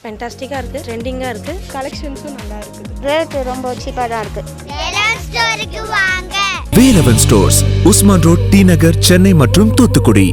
ஃபேண்டாஸ்டிக்காக இருக்குது, ட்ரெண்டிங்காக இருக்குது, கலெக்ஷன்ஸும் நல்லா இருக்குது, ரேட்டு ரொம்ப சீப்பாக தான் இருக்குது. Velavan stores, Usman road, T Nagar, Chennai மற்றும் தூத்துக்குடி.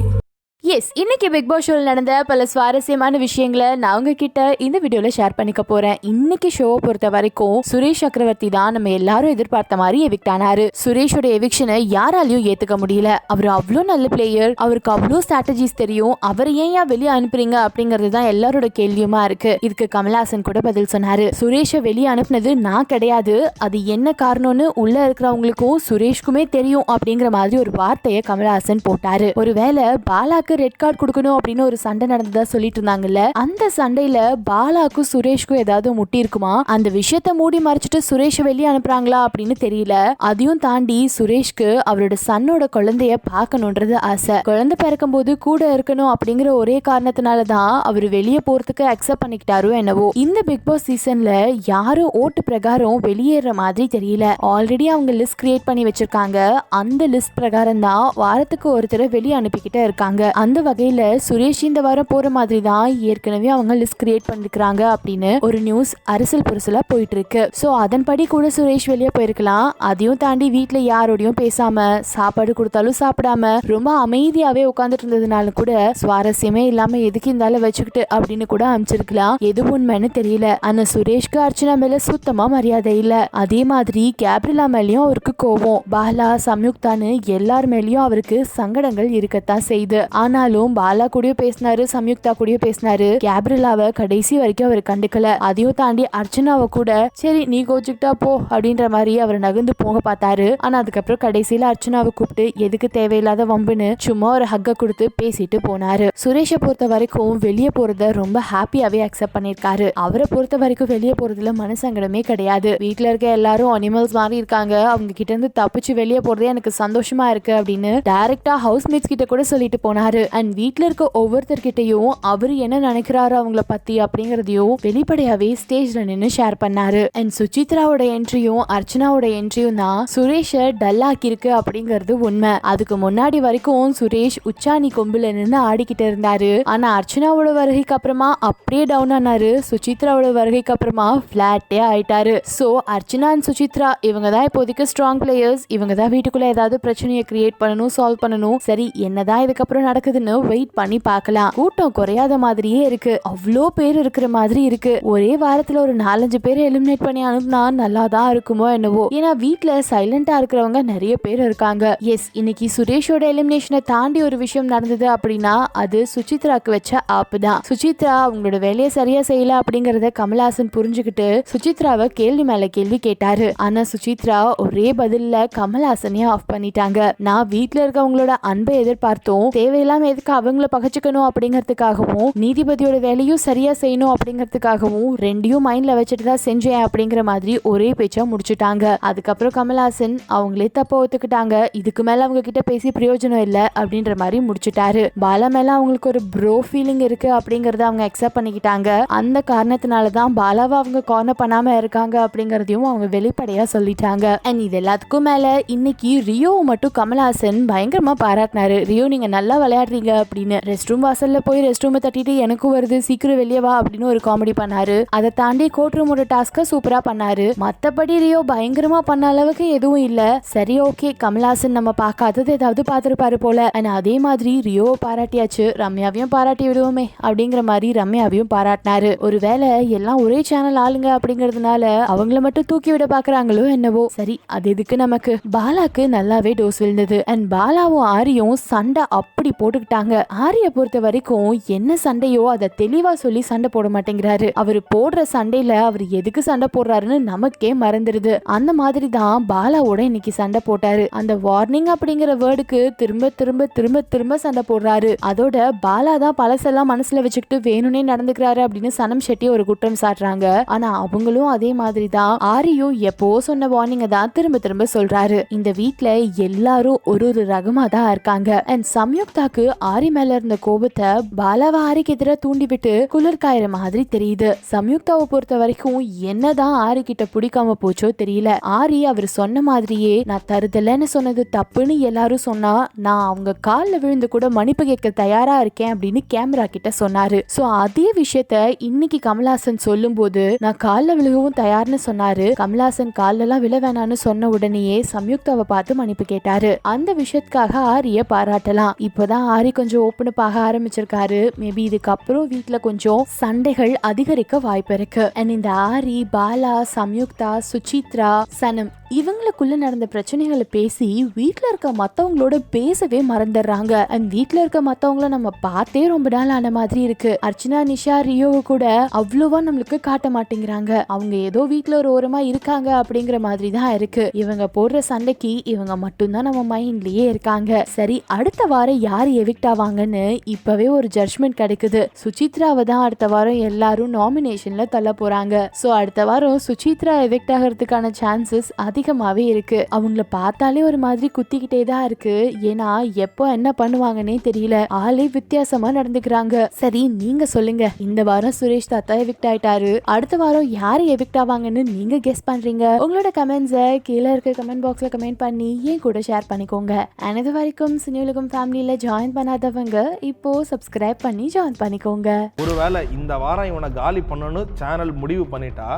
எஸ், இன்னைக்கு பிக் பாஸ் ஷோவில் நடந்த பல சுவாரஸ்யமான விஷயங்களை நான் உங்ககிட்ட இந்த வீடியோவில் ஷேர் பண்ணிக்க போறேன். இன்னைக்கு ஷோவை பொறுத்த வரைக்கும் சுரேஷ் சக்கரவர்த்தி தான் நம்ம எல்லாரும் எதிர்பார்த்த மாதிரி எவிக்ட் ஆனாரு. சுரேஷோட எவிக்ஷனை யாராலையும் ஏத்துக்க முடியல. அவர் அவ்வளோ நல்ல பிளேயர், அவருக்கு அவ்வளோ ஸ்ட்ராட்டஜிஸ் தெரியும், அவர் ஏன் வெளியே அனுப்புறீங்க அப்படிங்கிறது தான் எல்லாரோட கேள்வியுமா இருக்கு. இதுக்கு கமல்ஹாசன் கூட பதில் சொன்னாரு. சுரேஷை வெளியே அனுப்புனது நான் கிடையாது, அது என்ன காரணம்னு உள்ள இருக்கிறவங்களுக்கும் சுரேஷ்குமே தெரியும் அப்படிங்கிற மாதிரி ஒரு வார்த்தையை கமல்ஹாசன் போட்டாரு. ஒருவேளை பாலாக்கு ரெட் கார்டு கொடுக்கணும் அப்படின்னு ஒரு சண்டை நடந்ததா சொல்லிட்டு இருந்தாங்கல்ல, அந்த சண்டையில பாலாக்கும் சுரேஷ்க்கும் ஏதாவது முட்டி இருக்குமா, அந்த விஷயத்த மூடி மறைச்சிட்டு சுரேஷ் வெளியே அனுப்புறாங்களா அப்படின்னு தெரியல. அதையும் தாண்டி சுரேஷ்க்கு அவரோட சன்னோட குழந்தைய பார்க்கணும்ன்றது ஆசை. குழந்தை பிறக்கும் போது கூட இருக்கணும் அப்படிங்கிற ஒரே காரணத்தினாலதான் அவர் வெளியே போறதுக்கு அக்செப்ட் பண்ணிக்கிட்டாரோ என்னவோ. இந்த பிக் பாஸ் சீசன்ல யாரும் ஓட்டு பிரகாரம் வெளியேற மாதிரி தெரியல. ஆல்ரெடி அவங்க லிஸ்ட் கிரியேட் பண்ணி வச்சிருக்காங்க. அந்த லிஸ்ட் பிரகாரம் தான் வாரத்துக்கு ஒருத்தரை வெளியே அனுப்பிக்கிட்டே இருக்காங்க. அந்த வகையில சுரேஷ் இந்த வாரம் போற மாதிரி தான் ஏற்கனவே அவங்க லிஸ்ட் கிரியேட் பண்ணிருக்காங்க அப்படின்னு ஒரு நியூஸ் அரசியல் புரசலா போயிட்டு இருக்கு. சோ அதன்படி கூட சுரேஷ் வெளியே போயிருக்கலாம். அதையும் தாண்டி வீட்டுல யாரோடையும் பேசாம, சாப்பாடு கொடுத்தாலும் சாப்பிடாம ரொம்ப அமைதியாவே உட்காந்துட்டு இருந்ததுனால கூட சுவாரஸ்யமே இல்லாம எதுக்கு இருந்தாலும் வச்சுக்கிட்டு அப்படின்னு கூட அமைச்சிருக்கலாம். எது உண்மைன்னு தெரியல. ஆனா சுரேஷ்க்கு அர்ச்சனா மேல சுத்தமா மரியாதை இல்ல. அதே மாதிரி கேப்ரிலா மேலயும் அவருக்கு கோவம், பாலா, சம்யுக்தான்னு எல்லார் மேலயும் அவருக்கு சங்கடங்கள் இருக்கத்தான் செய்யுது. ஆனாலும் பாலா கூடயும் பேசினாரு, சம்யுக்தா கூடயும் பேசினாரு. கேப்ரிலாவை கடைசி வரைக்கும் அவர் கண்டுக்கல. அதையும் தாண்டி அர்ச்சனாவை கூட சரி நீ கோச்சுக்கிட்டா போ அப்படின்ற மாதிரி அவர் நகர்ந்து போக பார்த்தாரு. ஆனா அதுக்கப்புறம் கடைசியில அர்ச்சனாவை கூப்பிட்டு எதுக்கு தேவையில்லாத வம்புன்னு சும்மா ஒரு ஹக்க கொடுத்து பேசிட்டு போனாரு. சுரேஷை பொறுத்த வரைக்கும் வெளியே போறத ரொம்ப ஹாப்பியாவே அக்செப்ட் பண்ணிருக்காரு. அவரை பொறுத்த வரைக்கும் வெளியே போறதுல மனசங்கடமே கிடையாது. வீட்டுல இருக்க எல்லாரும் அனிமல்ஸ் மாதிரி இருக்காங்க, அவங்க கிட்ட இருந்து தப்பிச்சு வெளியே போறதே எனக்கு சந்தோஷமா இருக்கு அப்படின்னு டைரக்டா ஹவுஸ்மேட்ஸ் கிட்ட கூட சொல்லிட்டு போனாரு. அண்ட் வீட்டுல இருக்க ஒவ்வொருத்தர்கிட்டையும் அவரு என்ன நினைக்கிறாரு அவங்கள பத்தி அப்படிங்கறதையும் வெளிப்படையாவே ஸ்டேஜ்ல நின்று ஷேர் பண்ணாரு. அண்ட் சுசித்ராவோட என்ட்ரியும் அர்ச்சனாவோட என்ட்ரியும் தான் சுரேஷ டல்லாக்கி இருக்கு அப்படிங்கறது உண்மை. அதுக்கு முன்னாடி வரைக்கும் சுரேஷ் உச்சாணி கொம்புல நின்று ஆடிக்கிட்டு இருந்தாரு. ஆனா அர்ச்சனாவோட வருகைக்கு அப்புறமா அப்படியே டவுன் ஆனாரு. சுசித்ராவோட வருகைக்கு அப்புறமா பிளாட்டே ஆயிட்டாரு. சோ அர்ச்சனா அண்ட் சுசித்ரா இவங்க தான் இப்போதைக்கு ஸ்ட்ராங் பிளேயர்ஸ். இவங்க தான் வீட்டுக்குள்ள ஏதாவது பிரச்சனையை கிரியேட் பண்ணணும், சால்வ் பண்ணணும். சரி என்னதான் இதுக்கப்புறம் நடக்குதுன்னு வெயிட் பண்ணி பார்க்கலாம். கூட்டம் குறையாத மாதிரியே இருக்கு, அவ்வளோ பேர் இருக்கிற மாதிரி இருக்கு. ஒரே வாரத்துல ஒரு 4-5 பேரை எலிமினேட் பண்ணி அனுப்புனா நல்லா தான் இருக்குமோ என்னவோ. ஏன்னா வீட்டுல சைலண்டா இருக்கிறவங்க நிறைய பேர் இருக்காங்க. எஸ், இன்னைக்கு சுரேஷோட எலிமினேஷனை தாண்டி ஒரு விஷயம் நடந்தது அப்படின்னா அது சுசித்ராக்கு வச்ச ஆப்பு தான். சுசித்ரா அவங்களோட வேலையை சரியா செய்யல அப்படிங்கறத கமல்ஹாசன் புரிஞ்சுக்கிட்டு சுசித்ராவை கேள்வி மேல கேள்வி கேட்டாரு. ஆனா சுசித்ரா ஒரே பதில்ல கமல்ஹாசனே ஆஃப் பண்ணிட்டாங்க. நான் வீட்டுல இருக்கவங்களோட அன்பை எதிர்பார்த்தோம், தேவையில்லாம எதுக்கு அவங்கள பகச்சுக்கணும் அப்படிங்கறதுக்காகவும் நீதிபதியோட வேலையும் சரியா செய்யணும் அப்படிங்கறதுக்காகவும் ரெண்டையும் மைண்ட்ல வச்சுட்டு தான் செஞ்சேன் அப்படிங்கிற மாதிரி ஒரே பேச்சா முடிச்சுட்டாங்க. அதுக்கப்புறம் கமல்ஹாசன் அவங்களே தப்ப ஒத்துக்கிட்டாங்க, இதுக்கு மேல அவங்க கிட்ட பேசி பிரயோஜனம் இல்ல அப்படின்ற மாதிரி முடிச்சுட்டாரு. பாலா மேல அவங்களுக்கு ஒரு ப்ரோ ஃபீலிங் இருக்கு அப்படிங்கறத அவங்க அக்செப்ட் பண்ணிக்கிட்டாங்க. அந்த காரணத்தினாலதான் பாலாவை அவங்க கார்னர் பண்ணாம இருக்காங்க அப்படிங்கறதையும் அவங்க வெளிப்படையா சொல்லிட்டாங்க. அண்ட் இது எல்லாத்துக்கும் மேல இன்னைக்கு ரியோ மட்டும் கமல்ஹாசன் பயங்கரமா பாராட்டினாரு. ரியோ நீங்க நல்லா விளையாடுறீங்க அப்படின்னு. ரெஸ்ட் ரூம் வாசல்ல போய் ரெஸ்ட் ரூம் தட்டிட்டு எனக்கும் வருது சீக்கிரம் வெளியே வா அப்படின்னு ஒரு காமெடி பண்ணாரு. அதை தாண்டி கோர்ட் ரூமோட டாஸ்க சூப்பரா பண்ணாரு. மத்தபடி ரியோ பயங்கரமா பண்ண அளவுக்கு எதுவும் இல்ல. சரி ஓகே, கமல்ஹாசன் நம்ம பார்க்காதது ஏதாவது பார்த்திருப்பாரு போல. ஆனா அதே மாதிரி ரியோவை பாராட்டியாச்சு, ரம்யாவையும் பாராட்டி விடுவோமே அப்படிங்கிற மாதிரி ரம்யாவையும் பாராட்டினாரு. ஒருவேளை எல்லாம் ஒரே சேனல் ஆளுங்க அப்படிங்கறதுனால அவங்கள மட்டும் தூக்கி விட பாக்குறாங்களோ என்னவோ. சரி அது எதுக்கு நமக்கு. பாலாக்கு நல்லாவே டோஸ் விழுந்தது. அண்ட் பாலாவும் ஆரியும் சண்டை அப்படி போட்டுக்கிட்டாங்க. ஆரிய பொறுத்த வரைக்கும் என்ன சண்டையோ அதை தெளிவா சொல்லி சண்டை போட மாட்டேங்கிறாரு. அவரு போடுற சண்டையில அவர் எதுக்கு சண்டை போடுறாருன்னு நமக்கே மறந்துடுது. அந்த மாதிரி தான் பாலாவோட இன்னைக்கு சண்டை போட்டாரு. அந்த வார்னிங் அப்படிங்கிற வேர்டுக்கு திரும்ப திரும்ப திரும்ப திரும்ப சண்டை போடுறாரு. அதோட பாலா தான் பழசெல்லாம் மனசுல வச்சுக்கிட்டு வேணும்னே நடந்துக்கிறாரு அப்படின்னு சனம் ஷெட்டி ஒரு குற்றம் சாட்டுறாங்க. ஆனா அவங்களும் அதே மாதிரி தான் ஆரியும் எப்போ சொன்ன வார்னிங்க தான் திரும்ப திரும்ப சொல்றாரு. இந்த வீட்டுல எல்லாரும் ஒரு ரகமா தான் இருக்காங்க. அண்ட் சம்யுக்தாக்கு ஆரி மேல இருந்த கோபத்தை பாலாவை ஆரிக்கு எதிராக தூண்டி விட்டு குளிர் காயிற மாதிரி தெரியுது. சம்யுக்தாவை பொறுத்த வரைக்கும் என்னதான் ஆரி கிட்ட பிடிக்காம போச்சோ தெரியல. ஆரி அவர் சொன்ன மாதிரியே நான் தருதலன்னு சொன்னது தப்புன்னு எல்லாரும் சொன்னா நான் அவங்க காலில் விழுந்து கூட மன்னிப்பு கேட்க தயாரா இருக்கேன் அப்படின்னு கேமரா கிட்ட சொன்னாரு. சோ அதே விஷயத்த இன்னைக்கு கமல்ஹாசன் சொல்லும் போது நான் காலில் விழுகவும் தயார்னு சொன்னாரு. கமல்ஹாசன் காலில் எல்லாம் விழ வேணான்னு சொன்ன உடனேயே சம்யுக்தாவை பார்த்து மன்னிப்பு கேட்டாரு. அந்த விஷயத்துக்காக ஆரிய பாராட்டலாம். இப்போதான் ஆரி கொஞ்சம் ஓப்பன் அப் ஆக ஆரம்பிச்சிருக்காரு. மேபி இதுக்கப்புறம் வீட்டுல கொஞ்சம் சண்டைகள் அதிகரிக்க வாய்ப்பு இருக்கு. அண்ட் இந்த ஆரி, பாலா, சம்யுக்தா, சுசித்ரா, சனம் இவங்களுக்குள்ள நடந்த பிரச்சனைகளை பேசி வீட்டுல இருக்க மத்தவங்களோட பேசவே மறந்துடுறாங்க. அண்ட் வீட்டுல இருக்க மத்தவங்கள நம்ம பார்த்தே ரொம்ப நாள் ஆன மாதிரி இருக்கு. அர்ச்சனா, நிஷா, ரியோவை கூட அவ்வளோவா நம்மளுக்கு காட்ட மாட்டேங்கிறாங்க. அவங்க ஏதோ வீட்டுல ஒரு ஓரமா இருக்காங்க அப்படிங்கிற மாதிரி தான் இருக்கு. இவங்க போடுற சண்டைக்கு இவங்க மட்டும்தான் நம்ம மைண்ட்லயே இருக்காங்க. சரி, அடுத்த வாரம் யாரு எவிக்ட் ஆவாங்கன்னு இப்பவே ஒரு ஜட்ஜ்மெண்ட் கிடைக்குது. சுசித்ராவை தான் அடுத்த வாரம் எல்லாரும் நாமினேஷன்ல தள்ள போறாங்க. சோ அடுத்த வாரம் சுசித்ரா எவிக்ட் ஆகிறதுக்கான சான்சஸ் அதிகமாவே இருக்கு. அவங்கள பார்த்தாலே ஒரு மாதிரி குத்திக்கிட்டே தான் இருக்கு. ஏன்னா எப்போ என்ன பண்ணுவாங்கன்னே தெரியல. ஆளே வித்தியாசமா நடந்துக்கிறாங்க. சரி, நீங்க சொல்லுங்க, இந்த வாரம் சுரேஷ் தாத்தா எவிக்ட் ஆயிட்டாரு. அடுத்த வாரம் யாரு எவிக்ட் ஆவாங்கன்னு நீங்க கெஸ் பண்றீங்க? உங்களோட கமெண்ட்ஸை கீழே இருக்க கமெண்ட் பாக்ஸ்ல கமெண்ட் பண்ணி என் கூட ஷேர் பண்ணிக்கோங்க. இது வரைக்கும் சினியுலகம் ஃபேமிலியில ஜாயின் பண்ணாதவங்க இப்போ சப்ஸ்கிரைப் பண்ணி ஜாயின் பண்ணிக்கோங்க. ஒருவேளை இந்த வாரம் இவனை காலி பண்ணணும்னு சேனல் முடிவு பண்ணிட்டா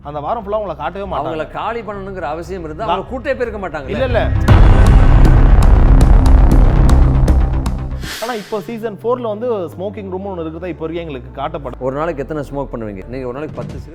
அந்த வாரம் ஃபுல்லா உங்களை காட்டவே மாட்டாங்க. அவங்கள காலி பண்ணணுங்கிற அவசியம் இருந்தா அவங்க கூட்டே போயிருக்க மாட்டாங்க. இல்ல ஆனா இப்போ சீசன் 4ல வந்து ஸ்மோக்கிங் ரூம் ஒன்று இருக்குதா இப்போ வரைக்கும் எங்களுக்கு காட்டப்படும். ஒரு நாளைக்கு எத்தனை ஸ்மோக் பண்ணுவீங்க நீங்க? ஒரு நாளைக்கு 10 சிகரெட்